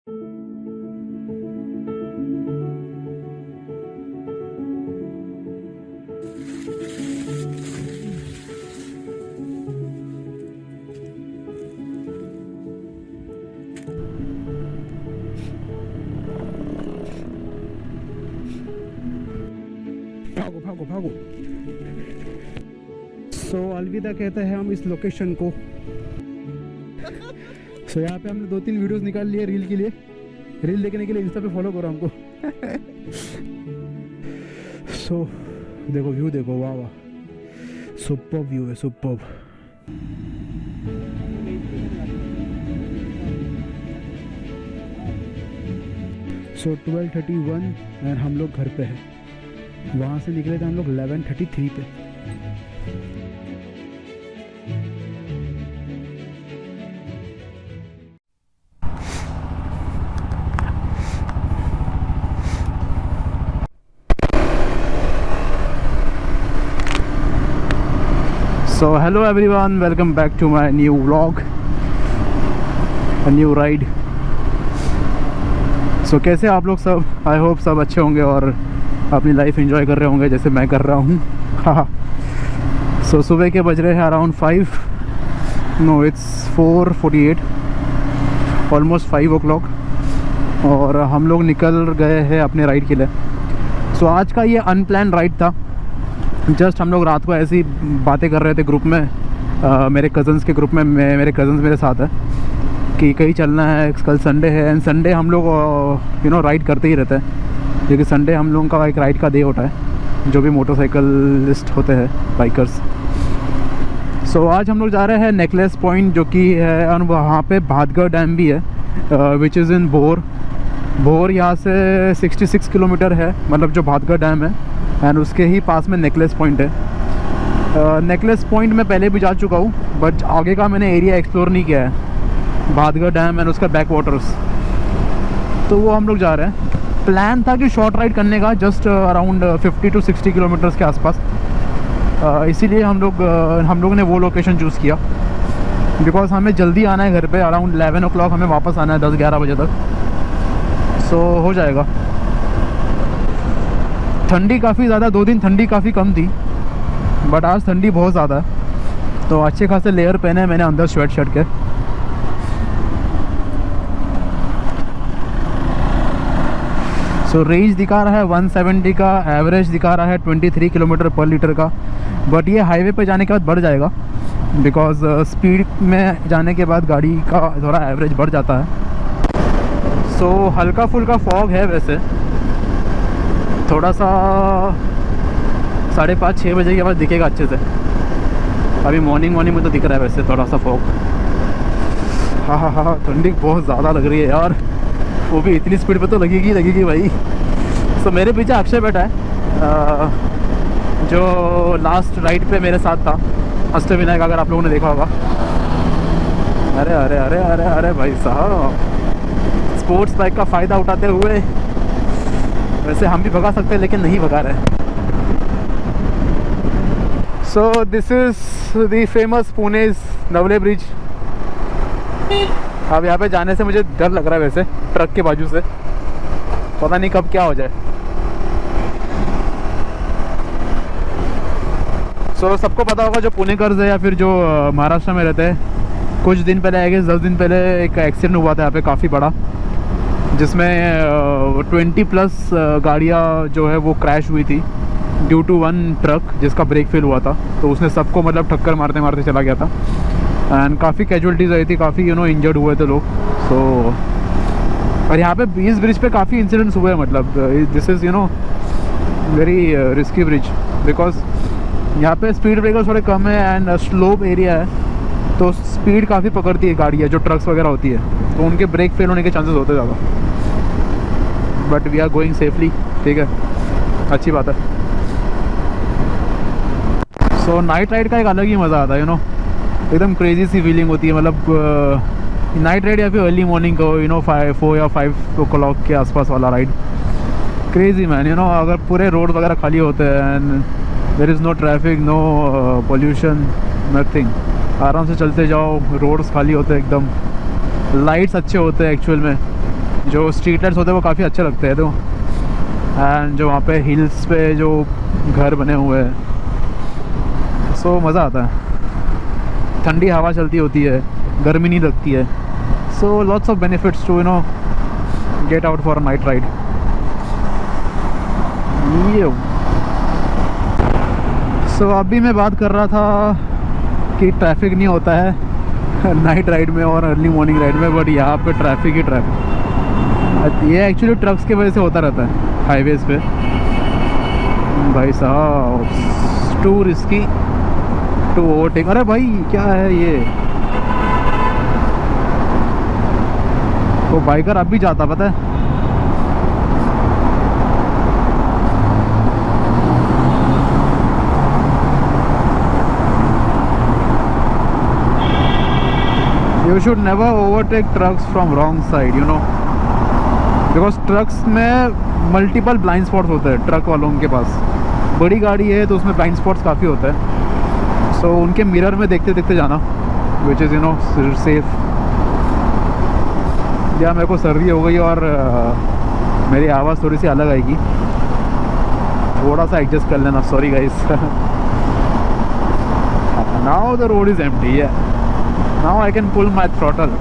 भागो भागो भागो। सो अलविदा कहते हैं हम इस लोकेशन को। सो यहाँ पे हमने 2-3 वीडियोस निकाल लिए रील के लिए। रील देखने के लिए इंस्टा पे फॉलो करो हमको। सो देखो व्यू देखो, वाह वाह, सुपर्ब व्यू है, सुपर्ब। सो 12:31 एंड हम लोग घर पे हैं। वहाँ से निकले थे हम लोग 11:33 पे। So hello everyone, welcome back to my new vlog, a new ride. So कैसे आप लोग सब? आई होप सब अच्छे होंगे और अपनी लाइफ एंजॉय कर रहे होंगे जैसे मैं कर रहा हूँ। हाँ। सो सुबह के बज रहे हैं around 5, no it's 4:48, almost 5 o'clock, और हम लोग निकल गए हैं अपने राइड के लिए। सो आज का ये अनप्लान राइड था। जस्ट हम लोग रात को ऐसी बातें कर रहे थे ग्रुप में, मेरे कज़न्स के ग्रुप में। मेरे कज़न्स मेरे साथ है कि कहीं चलना है, कल संडे है, एंड संडे हम लोग राइड करते ही रहते हैं, क्योंकि संडे हम लोगों का एक राइड का डे होता है, जो भी मोटरसाइकिलिस्ट होते हैं, बाइकर्स। सो आज हम लोग जा रहे हैं नेकलेस पॉइंट, जो कि है, और वहाँ पे भादगढ़ डैम भी है, विच इज़ इन भोर यहाँ से 66 किलोमीटर है, मतलब जो भादगढ़ डैम है, एंड उसके ही पास में नेकलेस पॉइंट है। नेकलेस पॉइंट मैं पहले भी जा चुका हूँ, बट आगे का मैंने एरिया एक्सप्लोर नहीं किया है, भादगढ़ डैम एंड उसका बैक वाटर्स। तो वो हम लोग जा रहे हैं। प्लान था कि शॉर्ट राइड करने का, जस्ट अराउंड 50 to 60 किलोमीटर्स के आसपास। इसीलिए हम लोग ने वो लोकेशन चूज़ किया, बिकॉज हमें जल्दी आना है घर पे। अराउंड 11 o'clock हमें वापस आना है, 10-11 बजे तक। सो हो जाएगा। ठंडी काफ़ी ज़्यादा, 2 दिन ठंडी काफ़ी कम थी, बट आज ठंडी बहुत ज़्यादा है, तो अच्छे खासे लेयर पहने मैंने अंदर स्वेट शर्ट के। सो रेंज दिखा रहा है 170 का, एवरेज दिखा रहा है 23 किलोमीटर पर लीटर का, बट ये हाईवे पे जाने के बाद बढ़ जाएगा, बिकॉज स्पीड में जाने के बाद गाड़ी का थोड़ा एवरेज बढ़ जाता है। सो हल्का फुल्का फॉग है वैसे, थोड़ा सा 5:30-6 बजे के बाद दिखेगा अच्छे से। अभी मॉर्निंग में तो दिख रहा है वैसे थोड़ा सा फॉग। हाँ, ठंडी बहुत ज़्यादा लग रही है यार, वो भी इतनी स्पीड पे तो लगेगी भाई। सो मेरे पीछे अक्षय बैठा है, जो लास्ट राइड पे मेरे साथ था, अष्टविनायक, अगर आप लोगों ने देखा होगा। अरे अरे अरे अरे अरे भाई साहब, स्पोर्ट्स बाइक का फ़ायदा उठाते हुए, वैसे हम भी भगा सकते हैं लेकिन नहीं भगा रहे। So this is the famous Pune's Navale bridge. अब यहाँ पे जाने से मुझे डर लग रहा है वैसे, ट्रक के बाजू से, पता नहीं कब क्या हो जाए। सो सबको पता होगा, जो पुणेकर्स है या फिर जो महाराष्ट्र में रहते हैं, कुछ दिन पहले, आई गेस 10 दिन पहले, एक एक्सीडेंट हुआ था यहाँ पे काफ़ी बड़ा, जिसमें 20+ गाड़ियाँ जो है वो क्रैश हुई थी ड्यू टू वन ट्रक जिसका ब्रेक फेल हुआ था। तो उसने सबको मतलब टक्कर मारते मारते चला गया था, एंड काफ़ी कैजुअलिटीज़ आई थी, काफ़ी इंजर्ड हुए थे लोग। सो और यहाँ पे इस ब्रिज पे काफ़ी इंसिडेंट्स हुए हैं, मतलब this is very risky bridge, because यहाँ पे स्पीड ब्रेकर थोड़े कम है एंड स्लोप एरिया है, तो स्पीड काफ़ी पकड़ती है गाड़ियाँ जो ट्रक्स वगैरह होती है, तो उनके ब्रेक फेल होने के चांसेस होते ज़्यादा। But we are going safely, ठीक है, अच्छी बात है। सो नाइट राइड का एक अलग ही मज़ा आता है, एकदम क्रेजी सी फीलिंग होती है, मतलब नाइट राइड या फिर अर्ली मॉर्निंग को 4 या 5 o'clock के आसपास वाला राइड, क्रेजी मैन। अगर पूरे रोड वगैरह खाली होते हैं and there is no traffic, no pollution, nothing, आराम से चलते जाओ, रोड्स खाली होते हैं एकदम, लाइट्स अच्छे होते हैं एक्चुअल में, जो स्ट्रीट लाइट्स होते हैं वो काफ़ी अच्छे लगते हैं। तो एंड जो वहाँ पे हिल्स पे जो घर बने हुए हैं, सो मज़ा आता है। ठंडी हवा चलती होती है, गर्मी नहीं लगती है। So lots of benefits to get out for night ride. ये सो अभी मैं बात कर रहा था कि ट्रैफिक नहीं होता है नाइट राइड में और अर्ली मॉर्निंग राइड में, बट यहाँ पे ट्रैफिक ही ट्रैफिक। ये एक्चुअली ट्रक्स की वजह से होता रहता है हाईवेज़ पे भाई साहब। Too risky to overtake. अरे भाई क्या है ये, वो बाइकर अब भी जाता पता है। You should never overtake trucks from wrong side, you know, because trucks में multiple blind spots होते हैं ट्रक वालों के पास। बड़ी गाड़ी है तो उसमें blind spots काफ़ी होते हैं। सो उनके मिरर में देखते देखते जाना, which is safe। या मेरे को सर्दी हो गई और मेरी आवाज़ थोड़ी सी अलग आएगी, थोड़ा सा एडजस्ट कर लेना। Sorry guys. Now the road is empty. Now I can pull my throttle.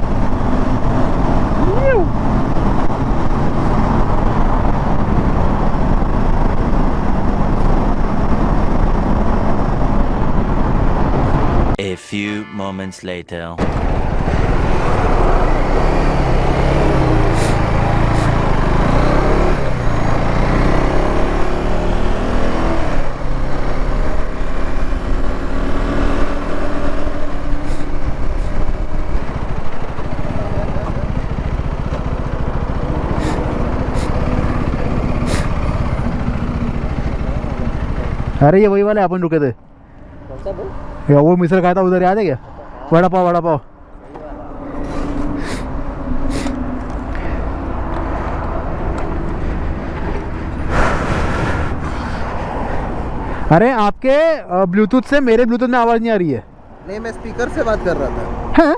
A few moments later. अरे ये वही वाले अपन रुके थे। या वो मिसल खाया था उधर, याद है क्या? वड़ा पाव, वड़ा पाव। अरे आपके ब्लूटूथ से मेरे ब्लूटूथ में आवाज़ नहीं आ रही है। नहीं, मैं स्पीकर से बात कर रहा था। हाँ?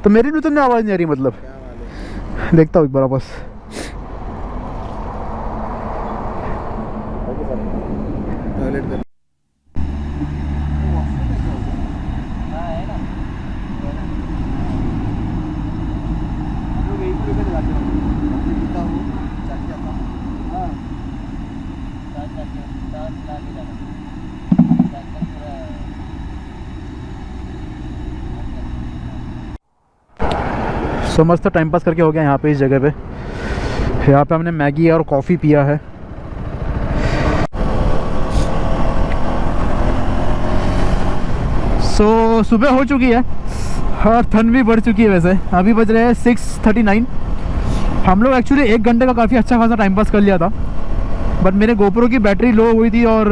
तो मेरे ब्लूटूथ में आवाज़ नहीं आ रही मतलब? देखता हूँ एक बार वापस। सो मस्त टाइम पास करके हो गया यहाँ पे इस जगह पे। यहाँ पे हमने मैगी और कॉफ़ी पिया है। सो सुबह हो चुकी है और ठंड भी बढ़ चुकी है। वैसे अभी बज रहे हैं 6:39। हम लोग एक्चुअली 1 घंटे का काफ़ी अच्छा खासा टाइम पास कर लिया था, बट मेरे गोप्रो की बैटरी लो हो गई थी और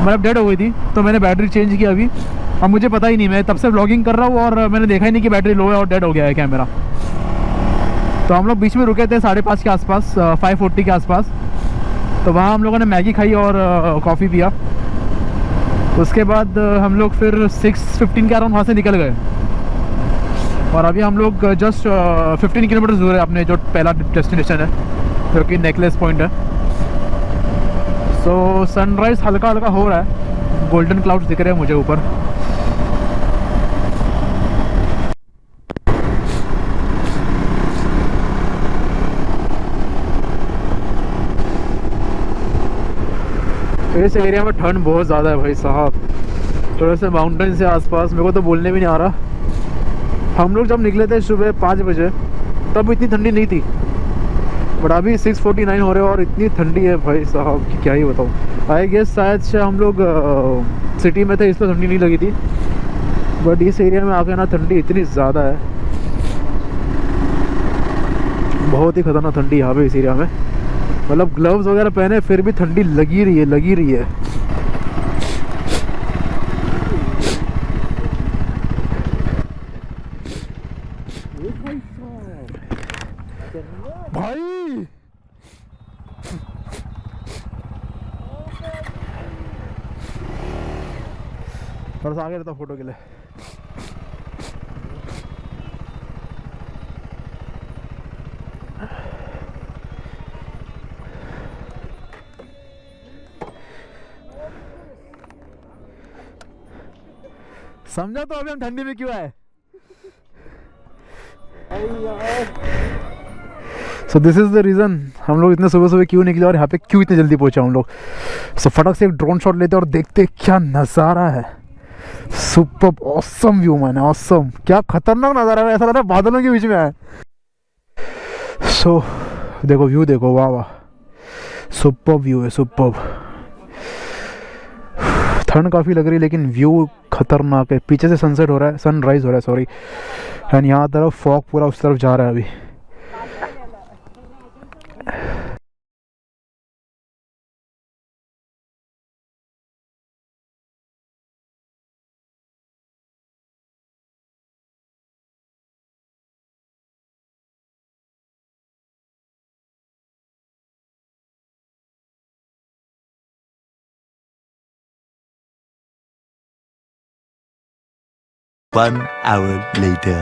मतलब डेड हो गई थी, तो मैंने बैटरी चेंज की अभी। अब मुझे पता ही नहीं, मैं तब से व्लॉगिंग कर रहा हूँ और मैंने देखा ही नहीं कि बैटरी लो है और डेड हो गया है कैमरा। तो हम लोग बीच में रुके थे 5:30 के आसपास, 5:40 के आसपास। तो वहाँ हम लोगों ने मैगी खाई और कॉफ़ी पिया। उसके बाद हम लोग फिर 6:15 के अराउंड वहाँ से निकल गए और अभी हम लोग जस्ट 15 किलोमीटर दूर है अपने जो पहला डेस्टिनेशन है, जो कि नेकलेस पॉइंट है। सो सनराइज़ हल्का हल्का हो रहा है, गोल्डन क्लाउड्स दिख रहे हैं मुझे ऊपर। इस एरिया में ठंड बहुत ज़्यादा है भाई साहब। थोड़े से माउंटेन से आसपास, मेरे को तो बोलने भी नहीं आ रहा। हम लोग जब निकले थे सुबह 5 बजे तब इतनी ठंडी नहीं थी, बट अभी 6:49 हो रहे हैं और इतनी ठंडी है भाई साहब कि क्या ही बताऊँ। आई गेस शायद से हम लोग सिटी में थे इसलिए ठंडी नहीं लगी थी, बट इस एरिया में आके ना ठंडी इतनी ज़्यादा है, बहुत ही खतरनाक ठंडी यहाँ पे इस एरिया में। मतलब ग्लव्स वगैरह पहने फिर भी ठंडी लगी रही है। भाई थोड़ा सा आगे रहता फोटो के लिए। समझा तो अभी हम ठंडी में क्यों आए। So this is the reason हम लोग इतने सुबह सुबह क्यों निकले और यहाँ पे क्यों इतने जल्दी पहुँचे हम लोग। सो फटक से एक ड्रोन शॉट लेते और देखते क्या नज़ारा है। सुपर ऑसम व्यू मैंने, ऑसम, क्या खतरनाक नज़ारा है, ऐसा लग रहा है बादलों के बीच में है। सो देखो व्यू देखो, वाह वाह, सुपर व्यू है, सुपर। ठंड काफ़ी लग रही है लेकिन व्यू खतरनाक है। पीछे से सनसेट हो रहा है, सनराइज हो रहा है सॉरी, एंड यहाँ तरफ फॉग पूरा उस तरफ जा रहा है अभी। One hour later.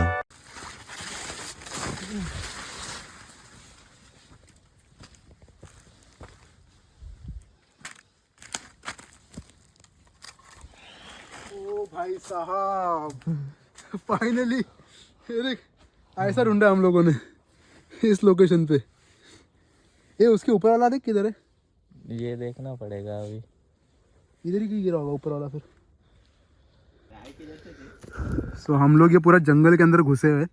ओ भाई साहब, फाइनली ऐसा ढूंढा हम लोगों ने इस लोकेशन पे। ये उसके ऊपर वाला देख किधर है, ये देखना पड़ेगा अभी। इधर ही क्यों गिरा होगा ऊपर वाला फिर। सो हम लोग ये पूरा जंगल के अंदर घुसे हुए।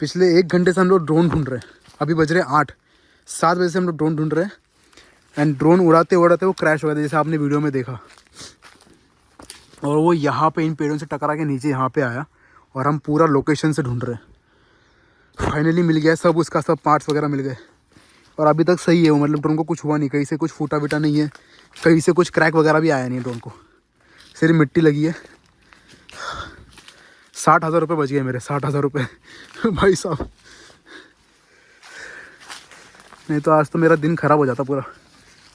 पिछले 1 घंटे से हम लोग ड्रोन ढूंढ रहे हैं। अभी बज रहे 7 बजे से हम लोग ड्रोन ढूंढ रहे हैं। एंड ड्रोन उड़ाते उड़ाते वो क्रैश हो गया था जैसे आपने वीडियो में देखा, और वो यहाँ पे इन पेड़ों से टकरा के नीचे यहाँ पे आया और हम पूरा लोकेशन से ढूंढ रहे हैं। फाइनली मिल गया सब, उसका सब पार्ट्स वगैरह मिल गए और अभी तक सही है वो, मतलब ड्रोन को कुछ हुआ नहीं, कहीं से कुछ फूटा बिटा नहीं है, कहीं से कुछ क्रैक वगैरह भी आया नहीं ड्रोन को, सिर्फ मिट्टी लगी है। 60,000 रुपये बच गए मेरे, 60,000 रुपये भाई साहब। नहीं तो आज तो मेरा दिन ख़राब हो जाता,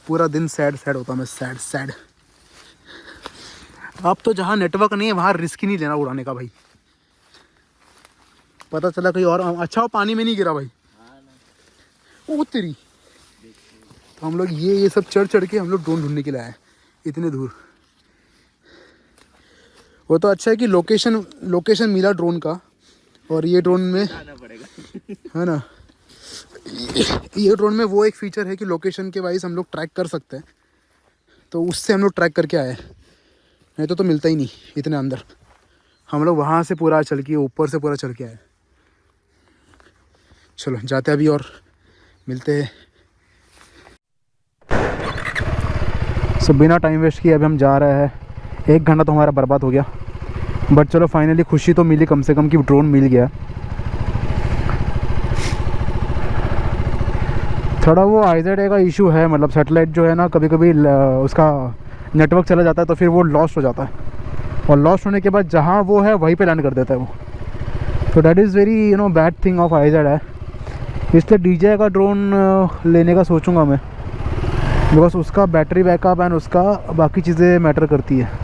पूरा दिन सैड होता मैं, सैड। अब तो जहाँ नेटवर्क नहीं है वहाँ रिस्क ही नहीं लेना उड़ाने का भाई। पता चला कहीं और अच्छा हो, पानी में नहीं गिरा भाई। ओ तेरी, तो हम लोग ये सब चढ़ के हम लोग ड्रोन ढूंढने के लिए आए इतने दूर। वो तो अच्छा है कि लोकेशन मिला ड्रोन का, और ये ड्रोन में है ना, ये ड्रोन में वो एक फीचर है कि लोकेशन के वाइज हम लोग ट्रैक कर सकते हैं, तो उससे हम लोग ट्रैक करके आए। नहीं तो मिलता ही नहीं इतने अंदर। हम लोग वहाँ से पूरा चल के, ऊपर से पूरा चल के आए। चलो जाते अभी और मिलते हैं। सो बिना टाइम वेस्ट किए अभी हम जा रहे हैं। 1 घंटा तो हमारा बर्बाद हो गया, बट चलो फाइनली खुशी तो मिली कम से कम कि ड्रोन मिल गया। थोड़ा वो IZA का इशू है, मतलब सेटेलाइट जो है ना, कभी कभी उसका नेटवर्क चला जाता है तो फिर वो लॉस्ट हो जाता है, और लॉस्ट होने के बाद जहाँ वो है वहीं पे लैंड कर देता है वो। तो that is very bad thing of IZA है। इसलिए DJI का ड्रोन लेने का सोचूंगा मैं, बिकॉज उसका बैटरी बैकअप एंड उसका बाकी चीज़ें मैटर करती है।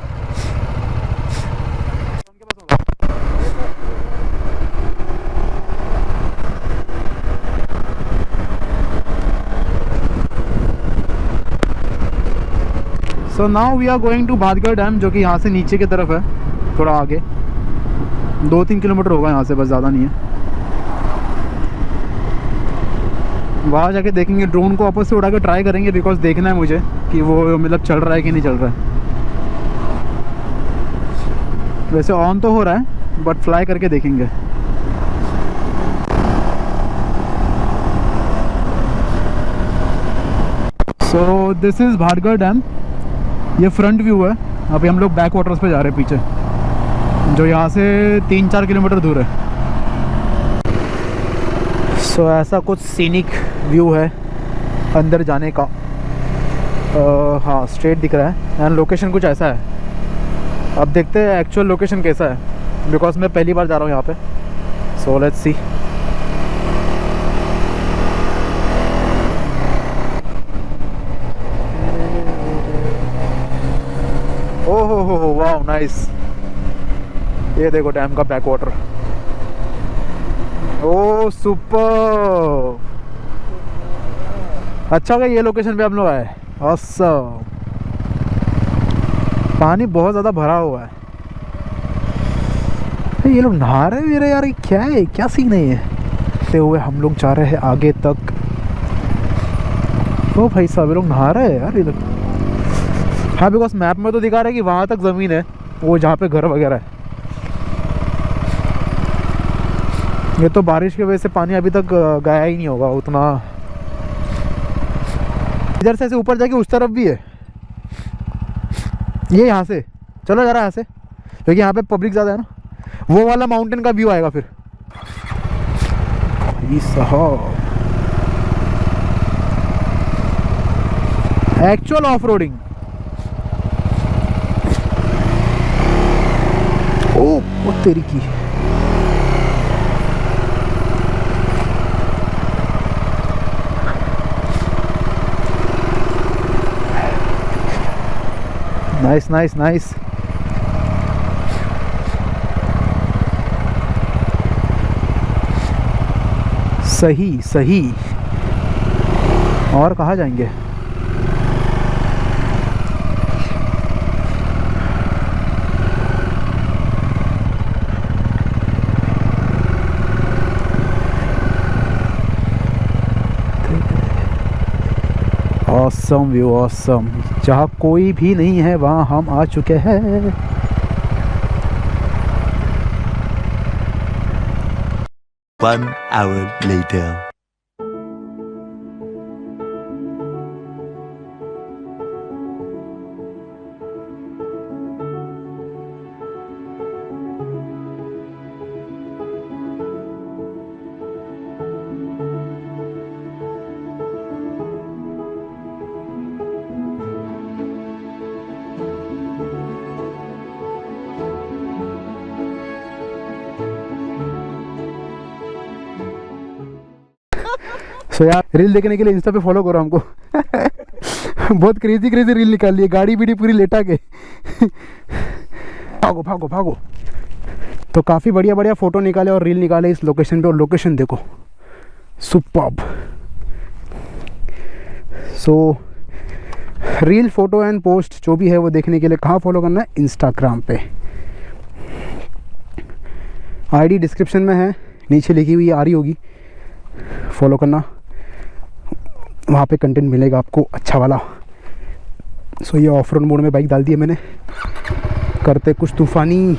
So now we are going to भाटगढ़ डैम, जो कि यहाँ से नीचे की तरफ है, थोड़ा आगे 2-3 किलोमीटर होगा यहाँ से, बस ज़्यादा नहीं है। वहाँ जाके देखेंगे, ड्रोन को वापस से उड़ा के ट्राई करेंगे, बिकॉज देखना है मुझे कि वो मतलब चल रहा है कि नहीं चल रहा है। वैसे ऑन तो हो रहा है बट फ्लाई करके देखेंगे। सो दिस इज़ भाटगढ़ डैम, ये फ्रंट व्यू है। अभी हम लोग बैक वाटर्स पे जा रहे हैं पीछे, जो यहाँ से 3-4 किलोमीटर दूर है। सो ऐसा कुछ सीनिक व्यू है अंदर जाने का। हाँ स्ट्रेट दिख रहा है, एंड लोकेशन कुछ ऐसा है। अब देखते हैं एक्चुअल लोकेशन कैसा है, बिकॉज मैं पहली बार जा रहा हूँ यहाँ पे। So let's see. ओह हो वाह नाइस। ये देखो डैम का बैक वाटर, ओ सुपर। अच्छा होगा ये लोकेशन पे हम लोग आए। ऑसम। पानी बहुत ज़्यादा भरा हुआ है, ये लोग नहा रहे हैं यार, ये क्या है, क्या सीन है ये। ते हुए हम लोग जा रहे हैं आगे तक। ओ भाई साहब, ये लोग नहा रहे हैं यार इधर। हाँ, बिकॉज मैप में तो दिखा रहा है कि वहाँ तक ज़मीन है, वो जहाँ पे घर वगैरह है। ये तो बारिश की वजह से पानी अभी तक गया ही नहीं होगा उतना। इधर से ऐसे ऊपर जाके उस तरफ भी है ये, यहाँ से चलो जरा यहाँ से, क्योंकि यहाँ पे पब्लिक ज़्यादा है ना। वो वाला माउंटेन का व्यू आएगा फिर। ये साहब एक्चुअल ऑफ रोडिंग। ओ तेरी की। Nice nice nice. सही सही। और कहाँ जाएंगे? Awesome view, awesome. जहाँ कोई भी नहीं है वहाँ हम आ चुके हैं। One hour later. सो यार, रील देखने के लिए इंस्टा पे फॉलो करो हमको। बहुत क्रेजी क्रेजी रील निकाल ली है, गाड़ी बीड़ी पूरी लेटा के। भागो भागो भागो। तो काफ़ी बढ़िया बढ़िया फ़ोटो निकाले और रील निकाले इस लोकेशन पे, और लोकेशन देखो superb. So reel, photo and post जो भी है वो देखने के लिए कहाँ फॉलो करना है? इंस्टाग्राम पे। आईडी डिस्क्रिप्शन में है, नीचे लिखी हुई आ रही होगी, फॉलो करना। वहाँ पे कंटेंट मिलेगा आपको अच्छा वाला। सो ये ऑफ रोड मोड में बाइक डाल दी है मैंने, करते कुछ तूफ़ानी।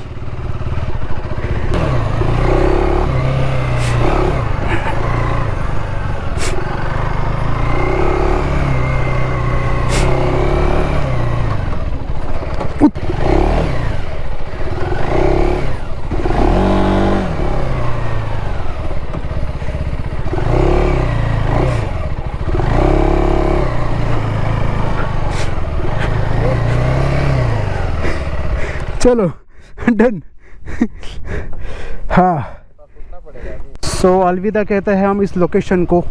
चलो डन। हाँ, सो अलविदा कहते हैं हम इस लोकेशन को।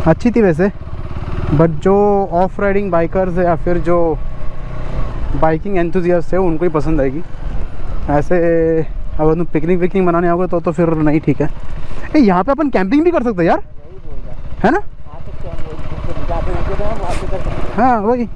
अच्छी थी वैसे, बट जो ऑफ राइडिंग बाइकर्स है या फिर जो बाइकिंग एंथुजियास्ट है उनको ही पसंद आएगी। ऐसे अगर तुम पिकनिक विकनिक मनाने आओगे तो फिर नहीं, ठीक है। यहाँ पे अपन कैंपिंग भी कर सकते हैं यार, है ना? हाँ वही।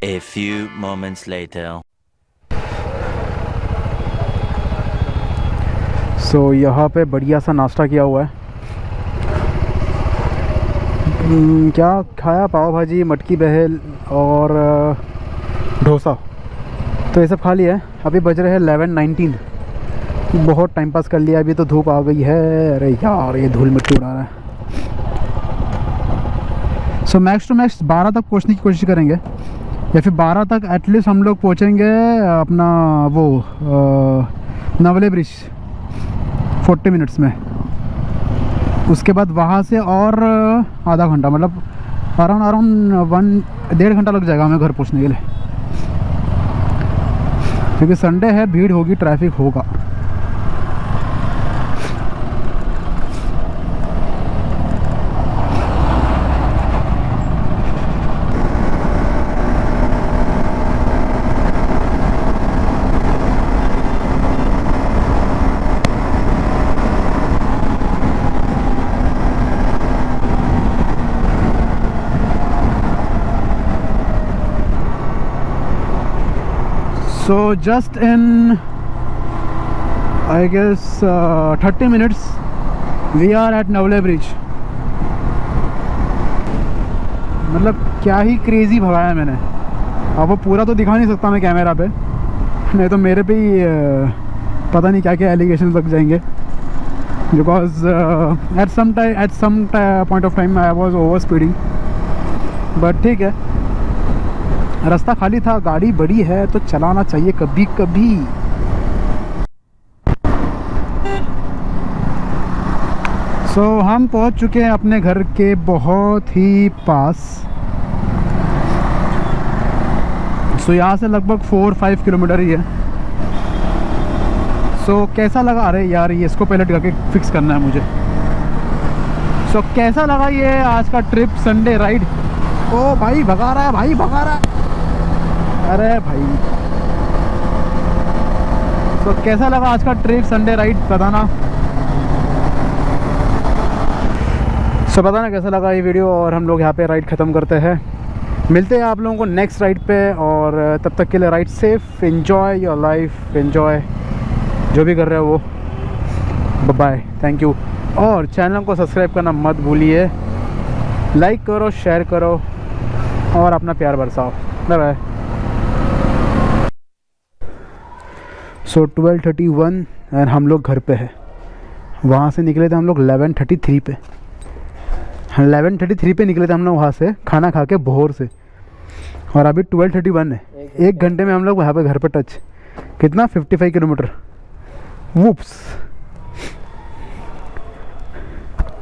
A few moments later. सो यहाँ पे बढ़िया सा नाश्ता किया हुआ है। क्या खाया? पाव भाजी, मटकी बहल और डोसा। तो ये सब खा लिया है। अभी बज रहे हैं 11:19। बहुत टाइम पास कर लिया। अभी तो धूप आ गई है। अरे यार, ये धूल मिट्टी उड़ा रहा है। सो मैक्स टू मैक्स 12 तक पहुँचने की कोशिश करेंगे, या फिर 12 तक एटलीस्ट हम लोग पहुँचेंगे अपना वो नवले ब्रिज 40 मिनट्स में। उसके बाद वहाँ से और आधा घंटा, मतलब अराउंड 1-1.5 घंटा लग जाएगा हमें घर पहुंचने के लिए, क्योंकि संडे है, भीड़ होगी, ट्रैफिक होगा। So just in I guess 30 minutes we are at Navle Bridge। मतलब क्या ही क्रेज़ी भगाया मैंने। अब वो पूरा तो दिखा नहीं सकता मैं कैमरा पे, नहीं तो मेरे पे ही पता नहीं क्या क्या एलिगेशन लग जाएंगे। Because at some point of time I was over speeding, but ठीक है, रास्ता खाली था, गाड़ी बड़ी है तो चलाना चाहिए कभी कभी। सो हम पहुंच चुके हैं अपने घर के बहुत ही पास। सो यहाँ से लगभग 4-5 किलोमीटर ही है। सो कैसा लगा, अरे यार ये इसको पहले टिका के फिक्स करना है मुझे। सो कैसा लगा ये आज का ट्रिप, संडे राइड। ओ भाई भगा रहा है, भाई भगा रहा है, अरे भाई। तो कैसा लगा आज का ट्रिप, संडे राइड, बताना। सो बताना कैसा लगा ये वीडियो, और हम लोग यहाँ पे राइड ख़त्म करते हैं। मिलते हैं आप लोगों को नेक्स्ट राइड पे, और तब तक के लिए ride safe, enjoy your life, enjoy जो भी कर रहे हो वो। Bye bye, thank you. और चैनल को सब्सक्राइब करना मत भूलिए, लाइक करो, शेयर करो और अपना प्यार बरसाओ। Bye bye. सो 12:31 और हम लोग घर पे हैं। वहाँ से निकले थे हम लोग 11:33 पे। 11:33 पे निकले थे हम लोग वहाँ से, खाना खा के भोर से, और अभी 12:31 है। 1 घंटे में हम लोग वहाँ पे घर पे टच। कितना, 55 किलोमीटर। वुप्स।